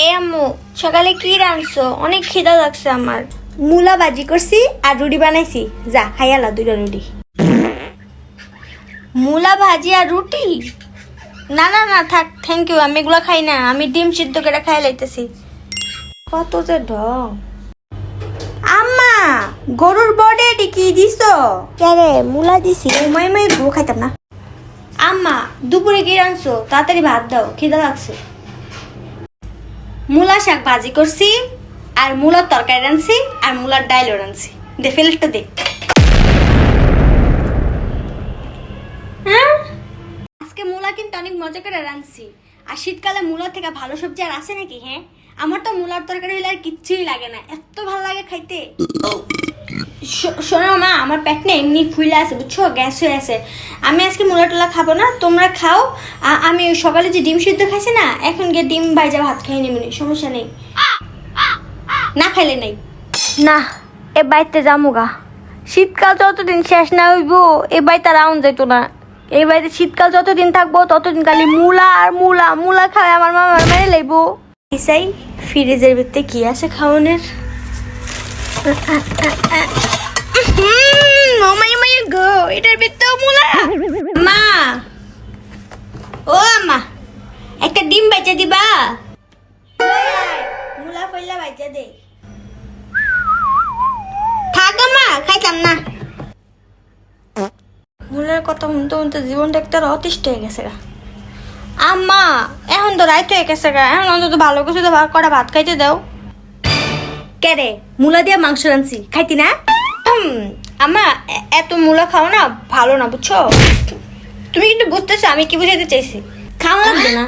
এ আম্মু, সকালে কি রাঁধছো? অনেক খিদা লাগছে আমার। মূলা ভাজি করছি আর রুটি বানাইছি, যা খাইয়ালা দুইটা রুটি। মূলা ভাজি আর রুটি? না না না, থাক, থ্যাংক ইউ, আমি এগুলো খাই না। আমি ডিম সিদ্ধ করে খাই লাইতেছি। কত যে ঢং। আম্মা, গরুর বডে এটি কি দিছো? কেরে মূলা দিছি, মই গুলো খাইতাম না। আম্মা, দুপুরে কি রাঁধছো? তাড়াতাড়ি ভাত দাও, খিদা লাগছে। মূলা শাক ভাজি করছি, আর মূলার তরকারি রাঁধছি, আর মূলার ডাইলও রাঁধছি। দে ফেলেটটা দে। হ্যাঁ, আজকে মূলা কিন্তু অনেক মজা করে রাঁধছি। আর শীতকালে মূলা থেকে ভালো সবজি আর আছে নাকি? হ্যাঁ, আমার তো মূলার তরকারি হলে আর কিচ্ছুই লাগে না, এত ভালো লাগে খাইতে। শোনো মা, আমার পেট না এমনি ফুলে আছে, বুঝছো, গ্যাস হয়ে আছে। আমি আজকে মূলা টোলা খাবো না, তোমরা খাও। আমি সকালে যে ডিম সিদ্ধ খাইছি না, এখন গিয়ে ডিম ভাজা ভাত খাই নেমনি, সমস্যা নেই, না খাইলে নাই। না, এ বাড়িতে যামুগা। শীতকাল যতদিন শেষ না হইব এ বাড়িতে রাউন্ড যাইতো না। এই বাড়িতে শীতকাল যতদিন থাকবো ততদিন খালি মূলা আর মূলা মূলা খায় আমার মামার মেরে লাইব। ইসাই, ফ্রিজের ভিতরে কি আছে খাওয়ানোর? গো, এটার ভিতরে মূলা। মা, ও মা, একটা ডিম বেচে দিবা? মূলা ফেললা বেচে দে। থাক মা, খাইতাম না। মূলার কথা শুনতে শুনতে জীবনটা একটা অতিষ্ঠ হয়ে গেছে গা। আম্মা, এখন তো রাইত হয়ে গেছে গা, এখন অন্তত ভালো কিছু তো করা ভাত খাইতে দাও। কেরে মূলা দিয়া মাংস রাঁধছি, খাইতি না? আম্মা, এত মূলা খাও না, ভালো না, বুঝছো? তুমি কিন্তু বুঝতেছো আমি কি বুঝাতে চাইছি। খাওয়া লাগবে না।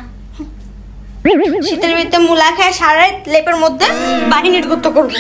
শীতের ভিতরে মূলা খায় সারা রাত লেপের মধ্যে বাহিনীর করতে করবো।